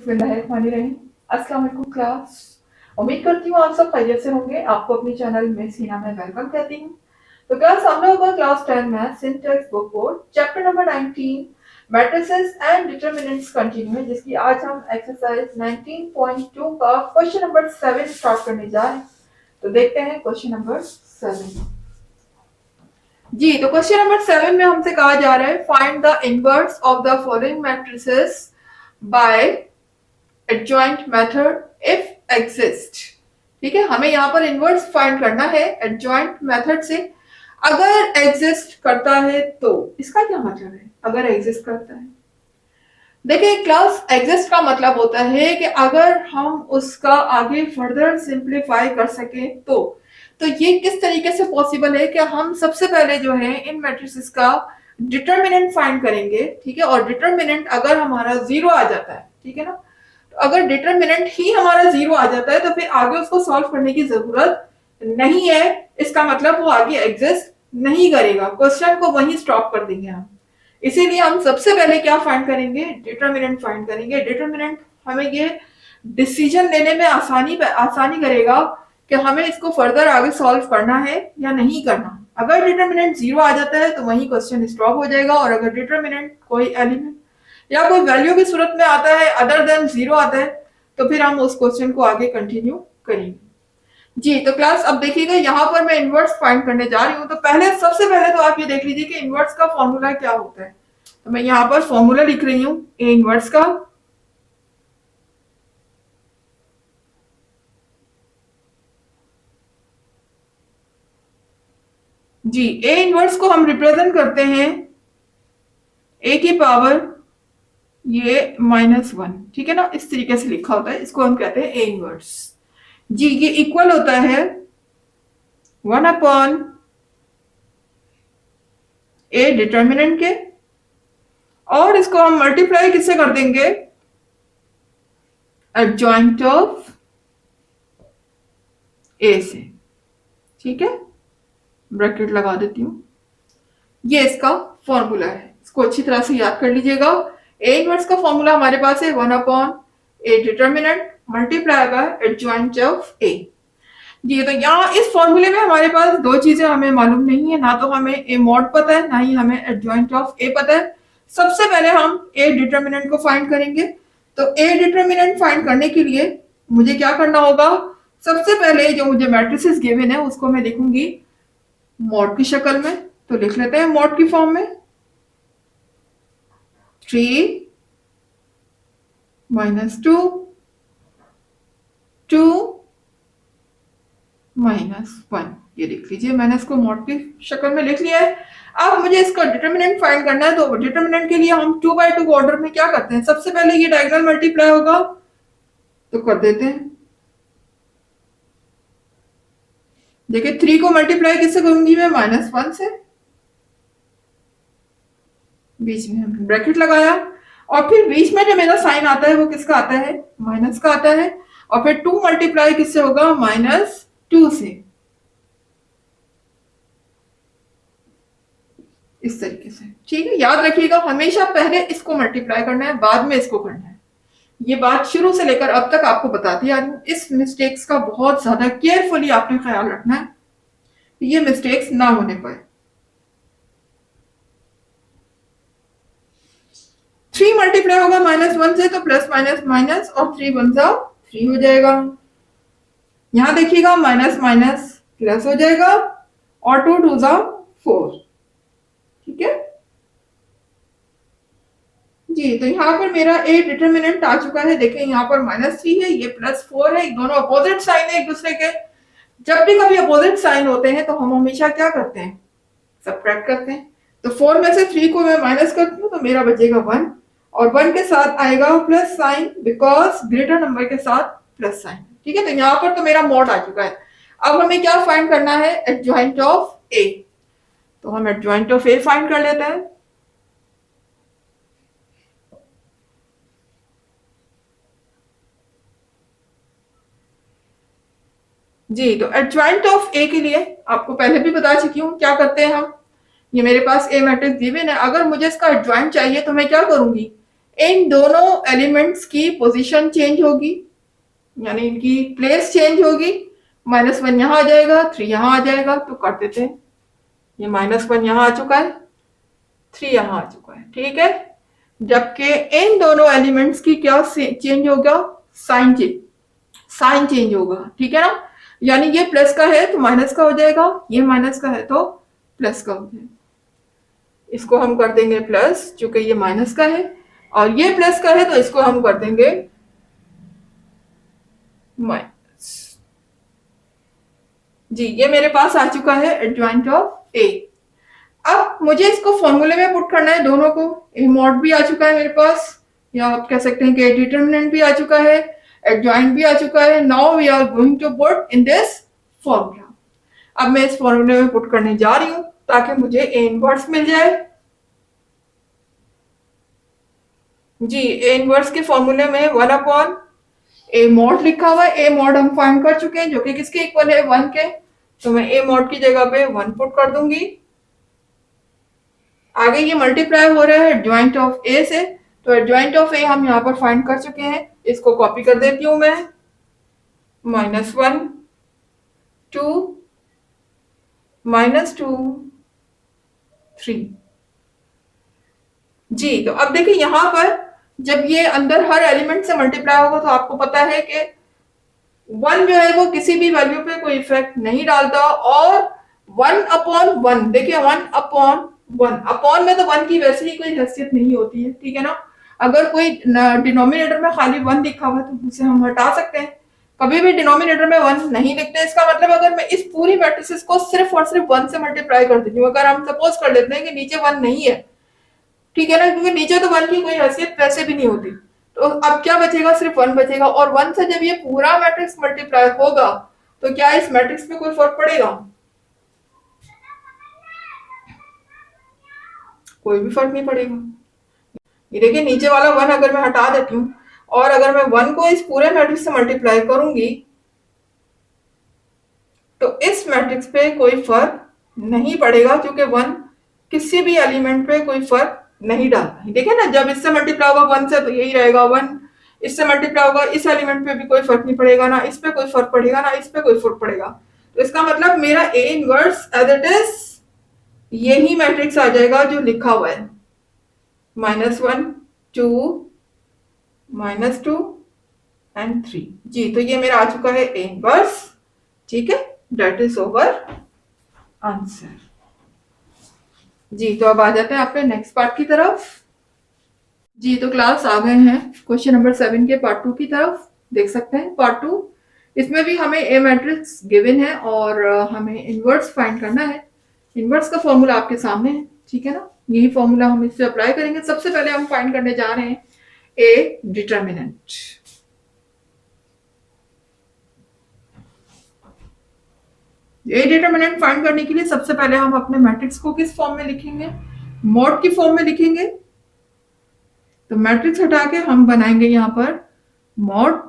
बिस्मिल्लाहिर्रहमानिर्रहीम। अस्सलाम वालेकुम क्लास। उम्मीद करती हूँ आप सब खैरियत से होंगे। आपको अपने चैनल में सीना में वेलकम कहती हूँ। तो क्लास हम लोग क्लास 10 में syntax book board chapter number 19 matrices and determinants continue है, जिसकी आज हम एक्सरसाइज 19.2 का क्वेश्चन नंबर 7 स्टार्ट करने जा रहे हैं। तो देखते हैं क्वेश्चन नंबर 7। जी, तो क्वेश्चन नंबर 7 में हमसे कहा जा रहा है find the inverse of the following matrices by adjoint method if exist. ठीक है, हमें यहाँ पर इनवर्स फाइंड करना है एडजॉइंट मेथड से। अगर एग्जिस्ट करता है तो इसका क्या मतलब है? अगर एग्जिस्ट करता है, देखिए क्लास, एग्जिस्ट का मतलब होता है कि अगर हम उसका आगे फर्दर सिंप्लीफाई कर सके तो ये किस तरीके से पॉसिबल है कि हम सबसे पहले जो है इन मैट्रिसेस का डिटरमिनेंट फाइंड करेंगे। ठीक है, और डिटरमिनेंट अगर हमारा जीरो आ जाता है, ठीक है ना, तो अगर डिटरमिनेंट ही हमारा जीरो आ जाता है तो फिर आगे उसको सॉल्व करने की जरूरत नहीं है। इसका मतलब वो आगे एग्जिस्ट नहीं करेगा, क्वेश्चन को वहीं स्टॉप कर देंगे हम। इसीलिए हम सबसे पहले क्या फाइंड करेंगे? डिटरमिनेंट फाइंड करेंगे। डिटरमिनेंट हमें ये डिसीजन लेने में आसानी करेगा कि हमें इसको फर्दर आगे सॉल्व करना है या नहीं करना। अगर डिटरमिनेंट जीरो आ जाता है तो वही क्वेश्चन स्टॉप हो जाएगा, और अगर डिटरमिनेंट कोई एलिमेंट या कोई वैल्यू की सूरत में आता है अदर देन जीरो आता है तो फिर हम उस क्वेश्चन को आगे कंटिन्यू करेंगे। जी, तो क्लास अब देखिएगा, यहाँ पर मैं इनवर्स फाइंड करने जा रही हूँ। तो सबसे पहले तो आप ये देख लीजिए कि इनवर्स का फॉर्मूला क्या होता है। तो मैं यहाँ पर फॉर्मूला लिख रही हूँ ए इनवर्स का। जी, ए इनवर्स को हम रिप्रेजेंट करते हैं ए की पावर ये -1। ठीक है ना, इस तरीके से लिखा होता है, इसको हम कहते हैं ए इनवर्स। जी, ये इक्वल होता है 1 अपॉन ए डिटर्मिनेंट के, और इसको हम मल्टीप्लाई किससे कर देंगे? एडजॉइंट ऑफ ए से। ठीक है, ब्रैकेट लगा देती हूं। ये इसका फॉर्मूला है, इसको अच्छी तरह से याद कर लीजिएगा। ए इनवर्स का फॉर्मूला हमारे पास है 1 upon A determinant multiply by adjoint of A. जी, तो यहाँ इस फॉर्मूले में हमारे पास दो चीजें हमें मालूम नहीं है, ना तो हमें ए मॉड पता है, ना ही हमें एडजॉइंट ऑफ ए पता है। सबसे पहले हम ए डिटर्मिनेंट को फाइंड करेंगे। तो ए डिटर्मिनेंट फाइंड करने के लिए मुझे क्या करना होगा? सबसे पहले जो मुझे मैट्रिसेस गिवन है उसको मैं लिखूंगी मॉड की शक्ल में। तो लिख लेते हैं मॉड की फॉर्म में 3 -2 2 -1। ये लिख लीजिए, मैंने इसको मॉड की शक्ल में लिख लिया है। अब मुझे इसका डिटरमिनेंट फाइंड करना है। तो डिटरमिनेंट के लिए हम 2 by 2 ऑर्डर में क्या करते हैं? सबसे पहले ये डायगोनल मल्टीप्लाई होगा तो कर देते हैं। देखिए 3 को मल्टीप्लाई किससे करूंगी मैं? -1 से। बीच में हमने ब्रैकेट लगाया, और फिर बीच में जो मेरा साइन आता है वो किसका आता है? माइनस का आता है। और फिर 2 मल्टीप्लाई किससे होगा? -2 से। इस तरीके से। ठीक है, याद रखिएगा हमेशा पहले इसको मल्टीप्लाई करना है, बाद में इसको करना है। ये बात शुरू से लेकर अब तक आपको बताती आ रही हूं। इस मिस्टेक्स का बहुत ज्यादा केयरफुली आपने ख्याल रखना है, ये मिस्टेक्स ना होने पाए। 3 मल्टीप्लाई होगा -1 से, तो प्लस माइनस माइनस और 3 1 जा 3 हो जाएगा। यहां देखिएगा माइनस माइनस प्लस हो जाएगा, और 2 2 जा 4। ठीक है जी, तो यहाँ पर मेरा ए डिटरमिनेंट आ चुका है। देखें यहाँ पर -3 है, ये +4 है, दोनों अपोजिट साइन है एक दूसरे के। जब भी कभी अपोजिट साइन होते हैं तो हम हमेशा क्या करते हैं? सब्ट्रैक्ट करते हैं। तो 4 में से 3 को मैं माइनस करती हूँ तो मेरा बचेगा 1, और 1 के साथ आएगा plus sign, because greater number के साथ प्लस साइन। ठीक है, तो यहाँ पर तो मेरा मॉड आ चुका है। अब हमें क्या फाइंड करना है? एडजॉइंट ऑफ ए। तो हम एडजॉइंट ऑफ ए फाइंड कर लेते हैं। जी, तो एडजॉइंट ऑफ ए के लिए आपको पहले भी बता चुकी हूँ क्या करते हैं हम। ये मेरे पास ए मैट्रिक्स गिवन है, अगर मुझे इसका एडजॉइंट चाहिए तो मैं क्या करूंगी? इन दोनों एलिमेंट्स की पोजीशन चेंज होगी, यानी इनकी प्लेस चेंज होगी। -1 यहां आ जाएगा, 3 यहां आ जाएगा, तो कर देते हैं। ये -1 यहां आ चुका है, 3 यहां आ चुका है, ठीक है। जबकि इन दोनों एलिमेंट्स की क्या चेंज होगा, साइन चेंज होगा, ठीक है ना। यानी ये प्लस का है तो माइनस का हो जाएगा, ये माइनस का है तो प्लस का हो जाएगा। इसको हम कर देंगे प्लस, चूंकि ये माइनस का है, और ये प्लस का है तो इसको हम कर देंगे माइनस। जी, ये मेरे पास आ चुका है एडजॉइंट ऑफ ए। अब मुझे इसको फॉर्मूले में पुट करना है दोनों को। ए मॉड भी आ चुका है मेरे पास, या आप कह सकते हैं कि डिटरमिनेंट भी आ चुका है, एडजॉइंट भी आ चुका है। Now we are going to put in this formula. अब मैं इस फॉर्मूले में पुट करने जा रही हूं ताकि मुझे ए इनवर्स मिल जाए। जी, ए इनवर्स के फॉर्मूले में 1 अपॉन ए मॉड लिखा हुआ है। ए मॉड हम फाइंड कर चुके हैं, जो कि किसके इक्वल है, 1 के। तो मैं ए मॉड की जगह पे 1 पुट कर दूंगी। आगे ये मल्टीप्लाई हो रहा है एडजॉइंट ऑफ ए से, तो एडजॉइंट ऑफ ए हम यहाँ पर फाइंड कर चुके हैं। इसको कॉपी कर देती हूं मैं। -1 2 -2 3। जी, तो अब देखिए यहाँ पर जब ये अंदर हर एलिमेंट से मल्टीप्लाई होगा तो आपको पता है कि 1 जो है वो किसी भी वैल्यू पे कोई इफेक्ट नहीं डालता। और 1 अपॉन 1, देखिए 1 अपॉन 1, अपॉन में तो 1 की वैसे ही कोई हैसियत नहीं होती है, ठीक है ना। अगर कोई डिनोमिनेटर में खाली 1 लिखा हुआ है तो उसे हम हटा सकते हैं। कभी भी डिनोमिनेटर में 1 नहीं लिखते। इसका मतलब अगर मैं इस पूरी मैट्रिक्स को सिर्फ और सिर्फ 1 से मल्टीप्लाई कर देती हूँ, अगर हम सपोज कर लेते हैं कि नीचे 1 नहीं है, ठीक है ना, क्योंकि नीचे तो 1 की कोई हैसियत वैसे भी नहीं होती, तो अब क्या बचेगा, सिर्फ 1 बचेगा। और 1 से जब ये पूरा मैट्रिक्स मल्टीप्लाई होगा तो क्या इस मैट्रिक्स पे कोई फर्क पड़ेगा, कोई भी फर्क नहीं पड़ेगा। ये देखिए नीचे वाला 1 अगर मैं हटा देती हूँ और अगर मैं 1 को इस पूरे मैट्रिक्स से मल्टीप्लाई करूंगी तो इस मैट्रिक्स पे कोई फर्क नहीं पड़ेगा, क्योंकि 1 किसी भी एलिमेंट पे कोई फर्क नहीं डालता। देखिए ना, जब इससे मल्टीप्लाई होगा 1 से तो यही रहेगा 1, इससे मल्टीप्लाई होगा इस एलिमेंट पे भी कोई फर्क नहीं पड़ेगा, ना इस पे कोई फर्क पड़ेगा ना इस पे कोई फर्क पड़ेगा। तो इसका मतलब मेरा A inverse as it is यही मैट्रिक्स आ जाएगा जो लिखा हुआ है, -1 2 -2 एंड 3। जी, तो ये मेरा आ चुका है ए इनवर्स, ठीक है, दैट इज ओवर आंसर। जी, तो अब आ जाते हैं आपके नेक्स्ट पार्ट की तरफ। जी, तो क्लास आ गए हैं क्वेश्चन नंबर 7 के पार्ट 2 की तरफ। देख सकते हैं पार्ट 2, इसमें भी हमें ए मैट्रिक्स गिवन है और हमें इनवर्स फाइंड करना है। इनवर्स का फॉर्मूला आपके सामने है, ठीक है ना। यही फॉर्मूला हम इससे अप्लाई करेंगे। सबसे पहले हम फाइंड करने जा रहे हैं ए डिटर्मिनेंट। ए डिटर्मिनेंट फाइंड करने के लिए सबसे पहले हम अपने मैट्रिक्स को किस फॉर्म में लिखेंगे, मॉड की फॉर्म में लिखेंगे। तो मैट्रिक्स हटा के हम बनाएंगे यहां पर मॉड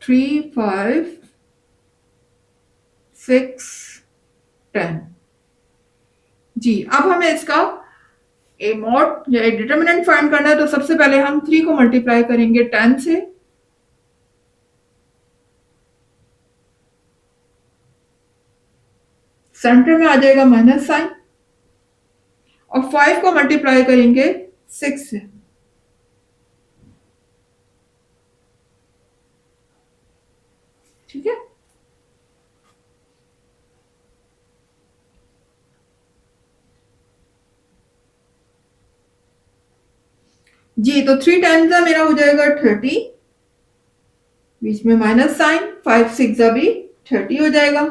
3 5 6 10। जी, अब हमें इसका ए मॉड या डिटर्मिनेंट फाइंड करना है, तो सबसे पहले हम 3 को मल्टीप्लाई करेंगे 10 से, सेंटर में आ जाएगा माइनस साइन, और 5 को मल्टीप्लाई करेंगे 6 से। ठीक है, जी, तो 3 टाइम्स का मेरा हो जाएगा 30, बीच में माइनस साइन, 5 6 भी 30 हो जाएगा।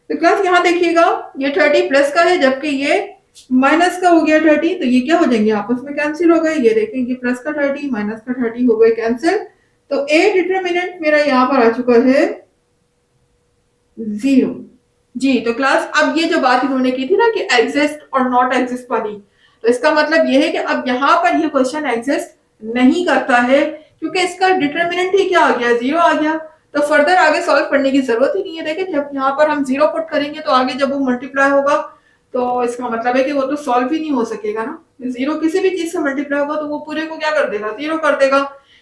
तो क्लास यहां देखिएगा, ये 30 प्लस का है जबकि ये माइनस का हो गया 30, तो ये क्या हो जाएंगे, आपस में कैंसिल हो गए। ये देखेंगे प्लस का 30 माइनस का 30 हो गए कैंसिल। तो ए डिटरमिनेंट मेरा यहाँ पर आ चुका है 0। जी, तो क्लास अब ये जो बात इन्होंने की थी ना कि एग्जिस्ट और नॉट एग्जिस्ट वाली, तो इसका मतलब ये है कि अब यहाँ पर ये क्वेश्चन एग्जिस्ट नहीं करता है, क्योंकि इसका डिटरमिनेंट ही क्या आ गया, 0 आ गया। तो फर्दर आगे सॉल्व करने की जरूरत ही नहीं है। देखिए जब यहाँ पर हम 0 पुट करेंगे तो आगे जब वो मल्टीप्लाई होगा तो इसका मतलब है कि वो तो सॉल्व ही नहीं हो सकेगा ना। जीरो किसी भी चीज से मल्टीप्लाई होगा तो वो पूरे को क्या कर देगा, जीरो कर देगा।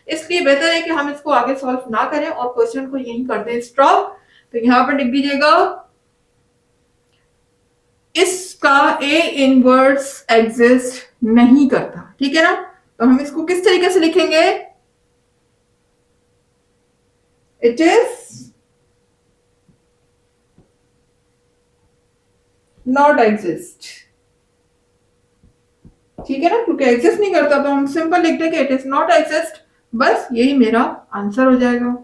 इसलिए बेहतर है कि हम इसको आगे सॉल्व ना करें और क्वेश्चन को यही कर दें स्टॉप। तो यहाँ पर लिख दीजिएगा इसका ए इनवर्स एग्जिस्ट नहीं करता, ठीक है ना। तो हम इसको किस तरीके से लिखेंगे, इट इज नॉट एग्जिस्ट, ठीक है ना, क्योंकि एग्जिस्ट नहीं करता तो हम सिंपल लिख देंगे इट इज नॉट एग्जिस्ट, बस यही मेरा आंसर हो जाएगा।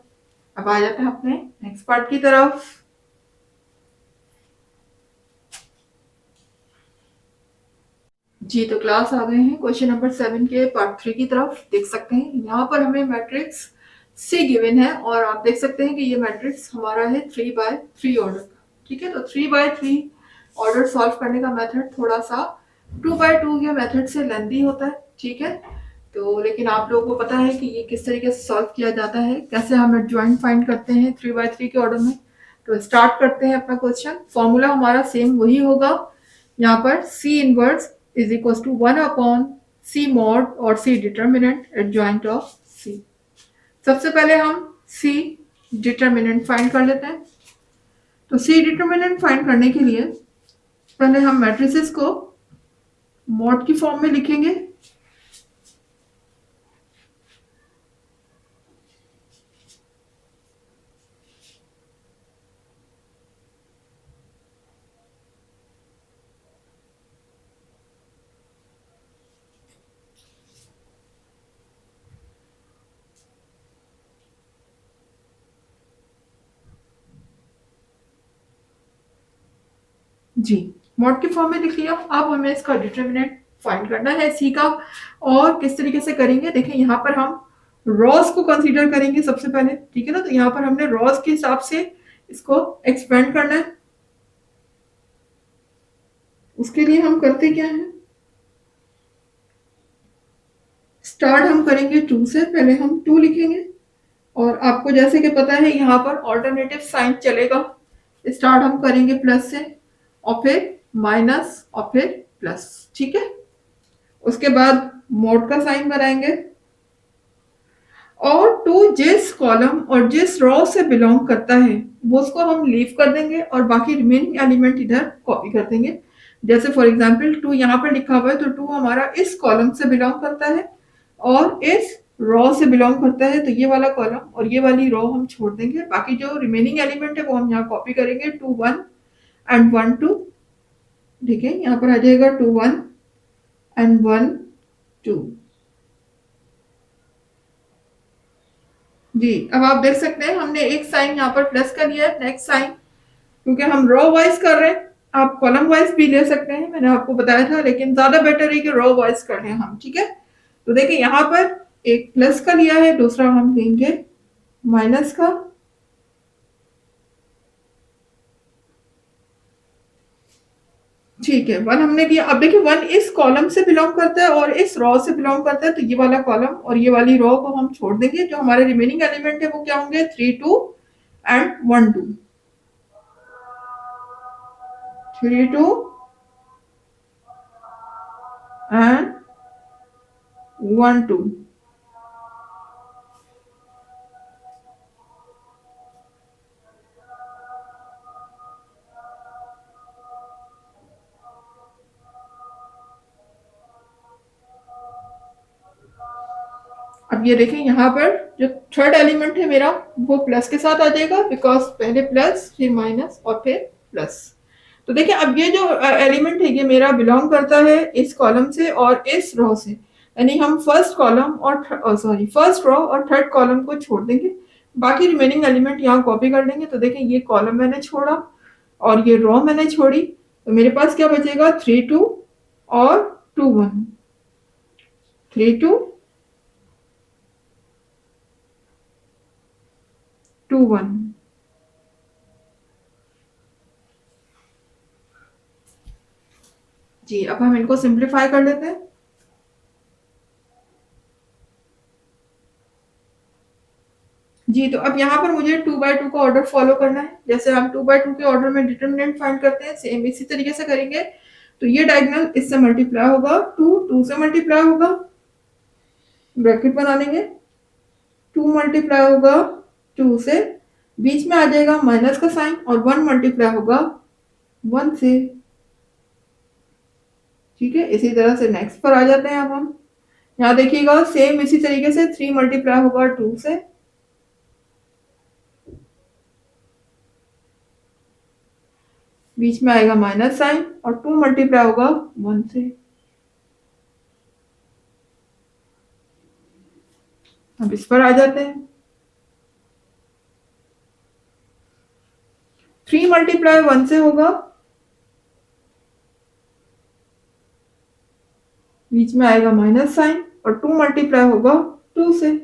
अब आ जाते हैं अपने नेक्स्ट पार्ट की तरफ। जी तो क्लास आ गए हैं क्वेश्चन नंबर 7 के पार्ट 3 की तरफ। देख सकते हैं यहाँ पर हमें मैट्रिक्स सी गिवन है और आप देख सकते हैं कि ये मैट्रिक्स हमारा है 3/3 ऑर्डर का, ठीक है। तो 3/3 ऑर्डर सॉल्व करने का मेथड थोड़ा सा 2/2 के मेथड से लेंथी होता है, ठीक है। तो लेकिन आप लोगों को पता है कि ये किस तरीके से सॉल्व किया जाता है, कैसे हम एडजॉइंट फाइंड करते हैं 3/3 के ऑर्डर में। तो स्टार्ट करते हैं अपना क्वेश्चन। फॉर्मूला हमारा सेम वही होगा, यहाँ पर C inverse is equal to 1 C mod और C determinant adjoint of C. सबसे पहले हम सी डिटर्मिनेंट फाइंड कर लेते हैं। तो सी डिटर्मिनेंट फाइंड करने के लिए पहले हम मैट्रिसेस को मॉड की फॉर्म में लिखेंगे। जी मॉड की फॉर्म में लिख लिया। अब हमें इसका डिटर्मिनेंट फाइंड करना है सी का, और किस तरीके से करेंगे, देखिए यहाँ पर हम रॉस को कंसीडर करेंगे सबसे पहले, ठीक है ना। तो यहाँ पर हमने रॉस के हिसाब से इसको एक्सपेंड करना है। उसके लिए हम करते क्या है, स्टार्ट हम करेंगे 2 से, पहले हम 2 लिखेंगे और आपको जैसे कि पता है यहाँ पर ऑल्टरनेटिव साइन चलेगा। स्टार्ट हम करेंगे प्लस से और फिर माइनस और फिर प्लस, ठीक है। उसके बाद मोड का साइन बनाएंगे और 2 जिस कॉलम और जिस रो से बिलोंग करता है वो उसको हम लीव कर देंगे और बाकी रिमेनिंग एलिमेंट इधर कॉपी कर देंगे। जैसे फॉर एग्जांपल 2 यहाँ पर लिखा हुआ है तो 2 हमारा इस कॉलम से बिलोंग करता है और इस रो से बिलोंग करता है, तो ये वाला कॉलम और ये वाली रो हम छोड़ देंगे। बाकी जो रिमेनिंग एलिमेंट है वो हम यहाँ कॉपी करेंगे 2 1 एंड 1 2, ठीक है। यहाँ पर आ जाएगा 2 1 एंड 1 2। जी अब आप देख सकते हैं हमने एक साइन यहाँ पर प्लस का लिया है, नेक्स्ट साइन, क्योंकि हम रो वाइज कर रहे हैं। आप कॉलम वाइज भी ले सकते हैं, मैंने आपको बताया था, लेकिन ज्यादा बेटर है कि रो वाइज कर लें हम, ठीक है। तो देखिए यहाँ पर एक प्लस का लिया है, दूसरा हम लेंगे माइनस का। ठीक है 1 हमने लिया। अब देखिए 1 इस कॉलम से बिलोंग करता है और इस रो से बिलोंग करता है, तो ये वाला कॉलम और ये वाली रो को हम छोड़ देंगे। जो हमारे रिमेनिंग एलिमेंट है वो क्या होंगे 3 2 एंड 1 2, 3 2 एंड 1 2। अब ये देखें यहाँ पर जो थर्ड एलिमेंट है मेरा वो प्लस के साथ आ जाएगा, बिकॉज पहले प्लस फिर माइनस और फिर प्लस। तो देखिए अब ये जो एलिमेंट है ये मेरा बिलोंग करता है इस कॉलम से और इस रो से, यानी हम फर्स्ट कॉलम और फर्स्ट रो और थर्ड कॉलम को छोड़ देंगे, बाकी रिमेनिंग एलिमेंट यहाँ कॉपी कर लेंगे। तो देखिए ये कॉलम मैंने छोड़ा और ये रो मैंने छोड़ी, तो मेरे पास क्या बचेगा 3 2 और 2 1, 3 2 2 1। जी अब हम इनको सिंप्लीफाई कर लेते हैं। जी तो अब यहाँ पर मुझे 2/2 का ऑर्डर फॉलो करना है। जैसे हम 2/2 के ऑर्डर में डिटर्मिनेंट फाइंड करते हैं, सेम इसी तरीके से करेंगे। तो ये डायगोनल इससे मल्टीप्लाई होगा, 2 से मल्टीप्लाई होगा, ब्रैकेट बना लेंगे, 2 मल्टीप्लाई होगा 2 से, बीच में आ जाएगा माइनस का साइन, और 1 मल्टीप्लाई होगा 1 से। ठीक है, इसी तरह से नेक्स्ट पर आ जाते हैं अब हम। यहाँ देखिएगा सेम इसी तरीके से 3 मल्टीप्लाई होगा 2 से, बीच में आएगा माइनस साइन, और 2 मल्टीप्लाई होगा 1 से। अब इस पर आ जाते हैं, 3 मल्टीप्लाई 1 से होगा, बीच में आएगा माइनस साइन, और 2 मल्टीप्लाई होगा 2 से।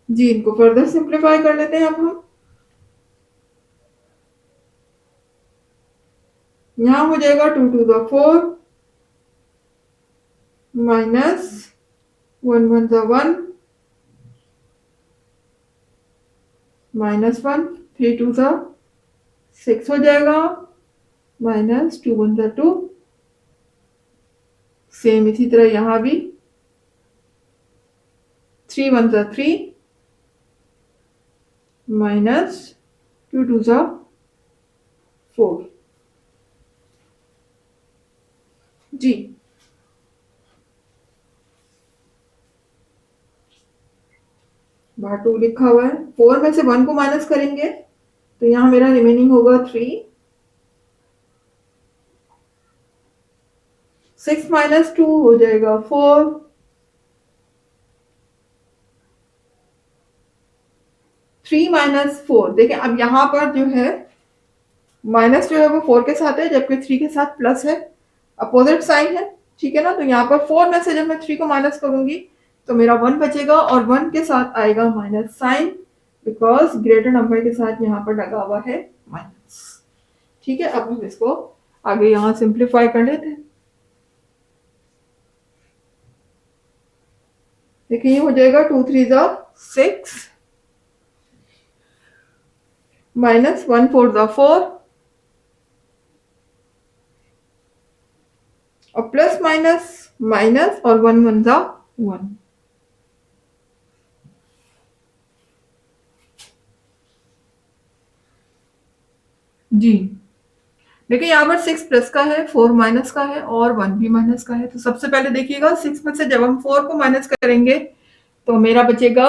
जी, इनको फर्दर सिंप्लीफाई कर लेते हैं अब हम। यहां हो जाएगा 2 to the 4 minus 1 1 the 1 minus 1, 3 to the 6 हो जाएगा, माइनस 2 1 द 2, सेम इसी तरह यहां भी 3 1 द 3 माइनस 2 टू द 4। जी, बाहर 2 लिखा हुआ है, 4 में से 1 को माइनस करेंगे तो यहाँ मेरा रिमेनिंग होगा 3, 6 माइनस 2 हो जाएगा 4, 3 माइनस 4। देखिए अब यहाँ पर जो है माइनस जो है वो 4 के साथ है, जबकि 3 के साथ प्लस है, अपोजिट साइन है। ठीक है ना, तो यहाँ पर 4 में से जब मैं 3 को माइनस करूंगी तो मेरा 1 बचेगा, और 1 के साथ आएगा minus sign, because greater number के साथ यहाँ पर लगा हुआ है माइनस। ठीक है, अब हम इसको आगे यहाँ सिंप्लीफाई कर लेते हैं। देखिए ये हो जाएगा 2 3 ज़ा 6 माइनस 1 4 ज़ा 4, और प्लस माइनस माइनस, और 1 1 ज़ा 1। जी, देखिए यहाँ पर 6 प्लस का है, 4 माइनस का है, और 1 भी माइनस का है। तो सबसे पहले देखिएगा 6 में से जब हम 4 को माइनस करेंगे तो मेरा बचेगा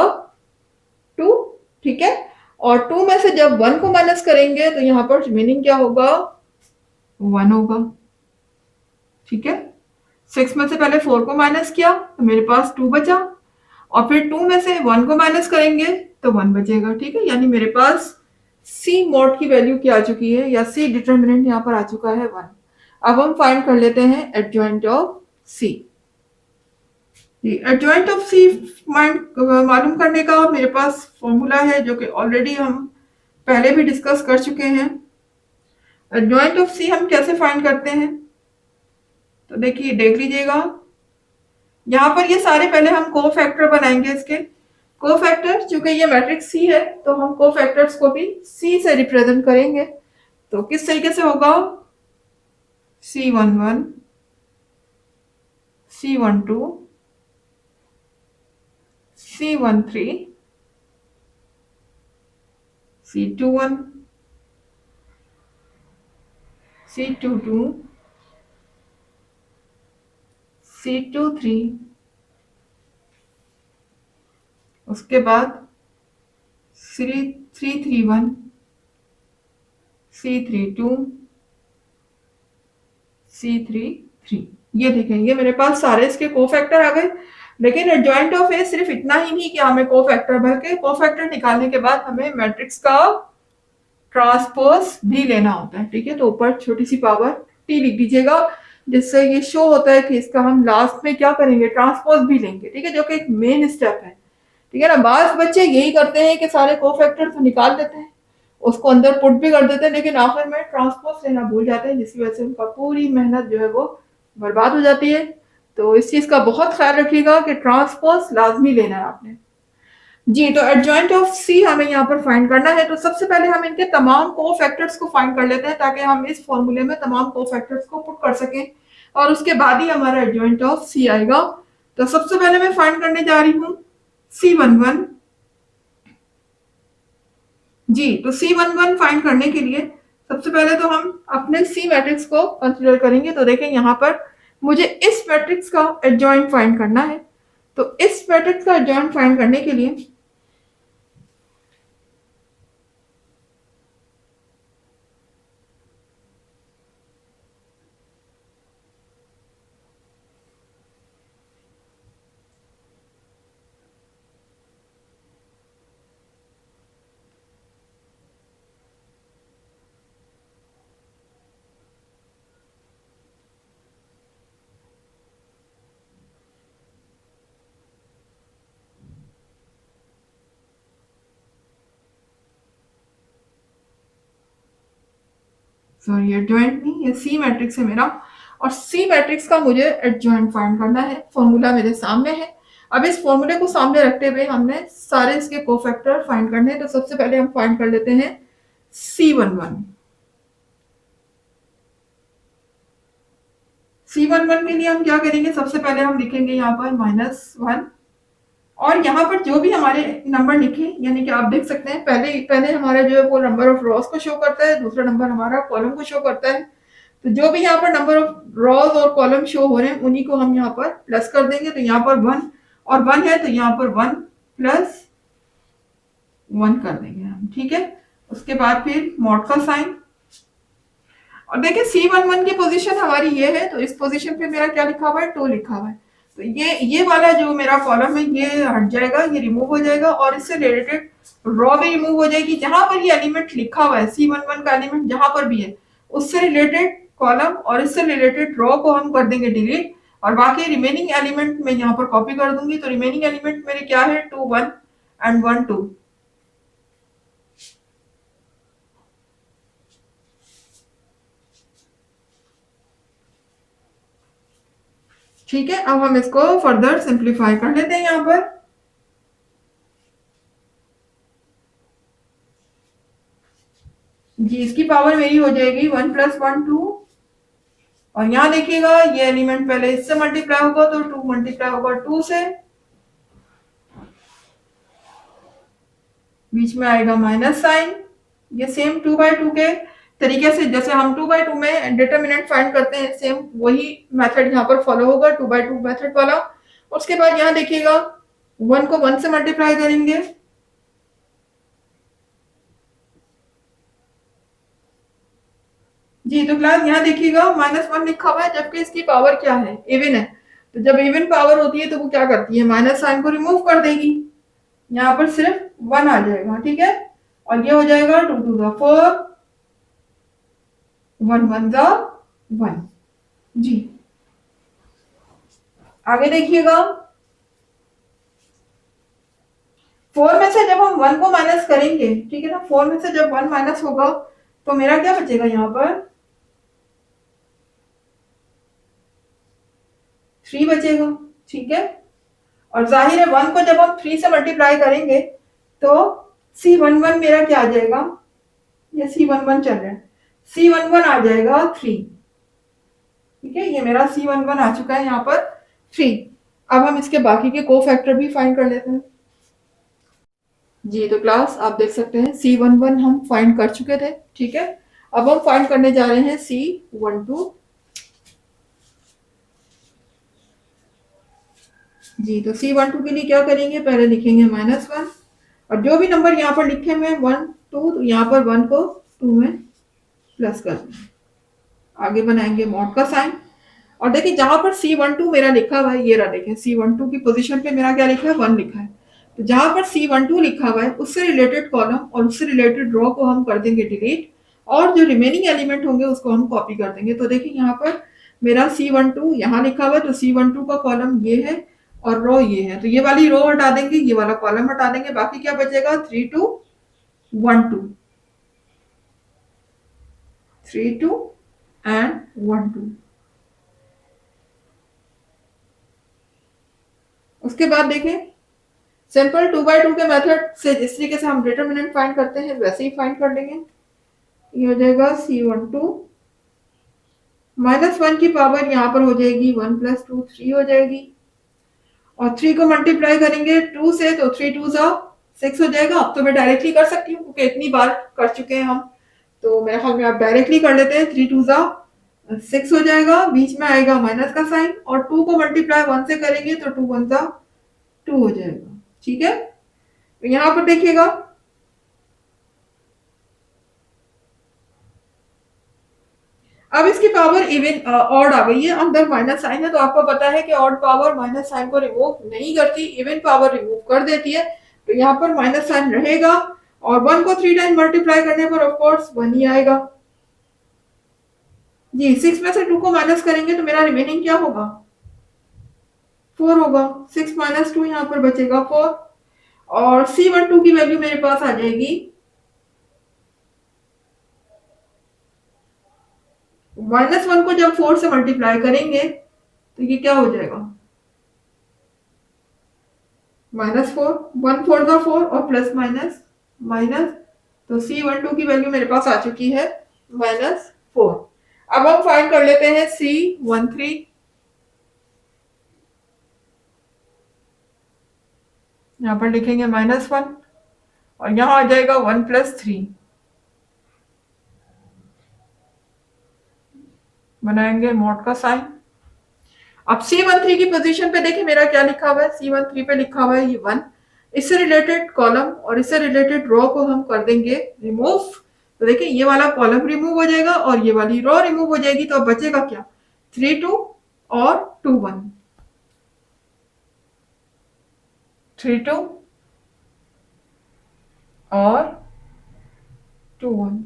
2। ठीक है, और 2 में से जब 1 को माइनस करेंगे तो यहाँ पर रिमेनिंग क्या होगा, 1 होगा। ठीक है, 6 में से पहले 4 को माइनस किया तो मेरे पास 2 बचा, और फिर 2 में से 1 को माइनस करेंगे तो 1 बचेगा। ठीक है, यानी मेरे पास सी मॉड की वैल्यू क्या आ चुकी है, या सी डिटर्मिनेंट यहाँ पर आ चुका है 1। अब हम फाइंड कर लेते हैं adjoint of C. Adjoint of C मालूम करने का मेरे पास फॉर्मूला है, जो कि ऑलरेडी हम पहले भी डिस्कस कर चुके हैं। एडजॉइंट ऑफ सी हम कैसे फाइंड करते हैं, तो देखिए देख लीजिएगा, यहाँ पर ये सारे पहले हम कोफैक्टर बनाएंगे। इसके कोफैक्टर, चूंकि ये मैट्रिक्स सी है तो हम कोफैक्टर्स को भी सी से रिप्रेजेंट करेंगे। तो किस तरीके से होगा, C11, C12, C13, C21, C22, C23, उसके बाद C31, C32, C33। ये देखें, ये मेरे पास सारे इसके कोफैक्टर आ गए। लेकिन एडजॉइंट ऑफ ए सिर्फ इतना ही नहीं कि हमें कोफैक्टर, बल्कि कोफैक्टर निकालने के बाद हमें मैट्रिक्स का ट्रांसपोज भी लेना होता है। ठीक है, तो ऊपर छोटी सी पावर टी लिख दीजिएगा, जिससे ये शो होता है कि इसका हम लास्ट में क्या करेंगे, ट्रांसपोज भी लेंगे। ठीक है, जो कि एक मेन स्टेप है। ठीक है ना, बास बच्चे यही करते हैं कि सारे कोफैक्टर तो निकाल देते हैं, उसको अंदर पुट भी कर देते हैं, लेकिन आखिर में ट्रांसपोज लेना भूल जाते हैं, जिसकी वजह से उनका पूरी मेहनत जो है वो बर्बाद हो जाती है। तो इस चीज का बहुत ख्याल रखिएगा कि ट्रांसपोज लाजमी लेना है आपने। जी, तो एडजॉइंट ऑफ सी हमें यहाँ पर फाइंड करना है। तो सबसे पहले हम इनके तमाम कोफैक्टर्स को फाइंड कर लेते हैं ताकि हम इस फॉर्मूले में तमाम कोफैक्टर्स को पुट कर सकें और उसके बाद ही हमारा एडजॉइंट ऑफ सी आएगा। तो सबसे पहले मैं फाइंड करने जा रही हूँ C11। जी, तो C11 फाइंड करने के लिए सबसे पहले तो हम अपने सी मैट्रिक्स को कंसिडर करेंगे। तो देखें यहाँ पर मुझे इस मैट्रिक्स का एडजॉइंट फाइंड करना है। तो इस मैट्रिक्स का एडजॉइंट फाइंड करने के लिए सॉरी, एडजॉइंट नहीं, ये सी मैट्रिक्स है मेरा और सी मैट्रिक्स का मुझे एडजॉइंट फाइंड करना है। फॉर्मूला मेरे सामने है। अब इस फॉर्मूले को सामने रखते हुए हमने सारे इसके कोफैक्टर फाइंड करने हैं। तो सबसे पहले हम फाइंड कर लेते हैं C11। C11 के लिए हम क्या करेंगे, सबसे पहले हम लिखेंगे यहाँ पर -1 और यहाँ पर जो भी हमारे नंबर लिखे, यानी कि आप देख सकते हैं पहले पहले हमारा जो है वो नंबर ऑफ रॉस को शो करता है, दूसरा नंबर हमारा कॉलम को शो करता है। तो जो भी यहाँ पर नंबर ऑफ रॉज और कॉलम शो हो रहे हैं उन्हीं को हम यहाँ पर प्लस कर देंगे। तो यहाँ पर 1 और 1 है तो यहाँ पर 1 प्लस 1 कर देंगे हम, ठीक है। उसके बाद फिर मॉड का साइन और देखिए C11 की पोजीशन हमारी ये है तो इस पोजीशन पे मेरा क्या लिखा हुआ है, 2 लिखा हुआ है। तो ये वाला जो मेरा कॉलम है ये हट जाएगा, ये रिमूव हो जाएगा और इससे रिलेटेड रॉ भी रिमूव हो जाएगी। जहां पर ये एलिमेंट लिखा हुआ है C11 का एलिमेंट जहां पर भी है उससे रिलेटेड कॉलम और इससे रिलेटेड रॉ को हम कर देंगे डिलीट और बाकी रिमेनिंग एलिमेंट मैं यहाँ पर कॉपी कर दूंगी। तो रिमेनिंग एलिमेंट मेरे क्या है, 2 1 एंड 1 2। ठीक है, अब हम इसको फर्दर सिंप्लीफाई कर लेते हैं यहाँ पर। जी, इसकी पावर मेरी हो जाएगी 1 + 1 2 और यहाँ देखिएगा ये एलिमेंट पहले इससे मल्टीप्लाई होगा तो 2 मल्टीप्लाई होगा 2 से, बीच में आएगा माइनस साइन। ये सेम 2/2 के तरीके से जैसे हम 2/2 में डिटर्मिनेंट फाइंड करते हैं सेम वही मेथड यहाँ पर फॉलो होगा, 2/2 मेथड वाला। उसके बाद यहाँ देखिएगा 1 को 1 से मल्टीप्लाई करेंगे। जी, तो क्लास यहाँ देखिएगा -1 लिखा हुआ है जबकि इसकी पावर क्या है, इवन है। तो जब इवन पावर होती है तो वो क्या करती है, माइनस साइन को रिमूव कर देगी। यहाँ पर सिर्फ 1 आ जाएगा, ठीक है। और ये हो जाएगा 2 2 ज़ा 4, 1 1 ज़ा 1। जी, आगे देखिएगा 4 में से जब हम 1 को माइनस करेंगे, ठीक है ना, 4 में से जब 1 माइनस होगा तो मेरा क्या बचेगा यहाँ पर, 3 बचेगा, ठीक है। और जाहिर है 1 को जब हम 3 से मल्टीप्लाई करेंगे तो C11 मेरा क्या आ जाएगा, ये C11 चल रहा है, C11 आ जाएगा 3, ठीक है। ये मेरा C11 आ चुका है यहाँ पर 3। अब हम इसके बाकी के कोफैक्टर भी फाइंड कर लेते हैं। जी, तो क्लास आप देख सकते हैं C11 हम फाइंड कर चुके थे, ठीक है। अब हम फाइंड करने जा रहे हैं C12। जी, तो C12 के लिए क्या करेंगे, पहले लिखेंगे -1 और जो भी नंबर यहाँ पर लिखे हुए हैं 1 2 तो यहाँ पर 1 को 2 में प्लस कर देंगे। आगे बनाएंगे मॉड का साइन और देखिए जहां पर C12 मेरा लिखा हुआ है, ये रहा देखें C12 की पोजीशन पे मेरा क्या लिखा है, 1 लिखा है। तो जहां पर C12 लिखा हुआ है उससे रिलेटेड कॉलम और उससे रिलेटेड रो को हम कर देंगे डिलीट और जो रिमेनिंग एलिमेंट होंगे उसको हम कॉपी कर देंगे। तो देखिए यहाँ पर मेरा C12 यहाँ लिखा हुआ है तो C12 का कॉलम ये है और रो ये है। तो ये वाली रो हटा देंगे, ये वाला कॉलम हटा देंगे, बाकी क्या बचेगा, 3 2 1 2, 3 2 एंड 1 2। उसके बाद देखें सिंपल 2/2 के मेथड से जिस तरीके से हम डिटरमिनेंट फाइंड करते हैं वैसे ही फाइंड कर लेंगे। ये हो जाएगा C12 -1 की पावर यहाँ पर हो जाएगी 1 + 2 3 हो जाएगी, और 3 को मल्टीप्लाई करेंगे 2 से तो 3 2 6 हो जाएगा। अब तो मैं डायरेक्टली कर सकती हूँ क्योंकि इतनी बार कर चुके हैं हम, तो मेरे ख्याल में आप डायरेक्टली कर लेते हैं। 3 2 6 हो जाएगा, बीच में आएगा माइनस का साइन, और 2 को मल्टीप्लाई 1 से करेंगे तो 2 1 2 हो जाएगा। ठीक है, तो यहाँ पर देखिएगा अब इसकी पावर इवन ऑड आ गई है, अंदर माइनस साइन है, तो आपको पता है कि ऑड पावर माइनस साइन को रिमूव नहीं करती, इवन पावर रिमूव कर देती है। तो यहाँ पर माइनस साइन रहेगा, और 1 को 3 टाइम मल्टीप्लाई करने पर ऑफ कोर्स 1 ही आएगा। जी 6 में से 2 को माइनस करेंगे तो मेरा रिमेनिंग क्या होगा, 4 होगा। 6 - 2 यहाँ पर बचेगा 4, और C12 की वैल्यू मेरे पास आ जाएगी -1 को जब 4 से मल्टीप्लाई करेंगे तो ये क्या हो जाएगा, -4, 1 4 4 और प्लस माइनस माइनस, तो C12 की वैल्यू मेरे पास आ चुकी है -4। अब हम फाइंड कर लेते हैं C13। यहाँ पर लिखेंगे -1 और यहाँ आ जाएगा 1 + 3, बनाएंगे मॉड का साइन। अब C13 की पोजीशन पे देखिए मेरा क्या लिखा हुआ है, C13 पे लिखा हुआ है ये 1, इससे रिलेटेड कॉलम और इससे रिलेटेड रो को हम कर देंगे रिमूव। तो देखिए ये वाला कॉलम रिमूव हो जाएगा और ये वाली रो रिमूव हो जाएगी, तो अब बचेगा क्या, 3 2 और 2 1, 3 2 और 2 1।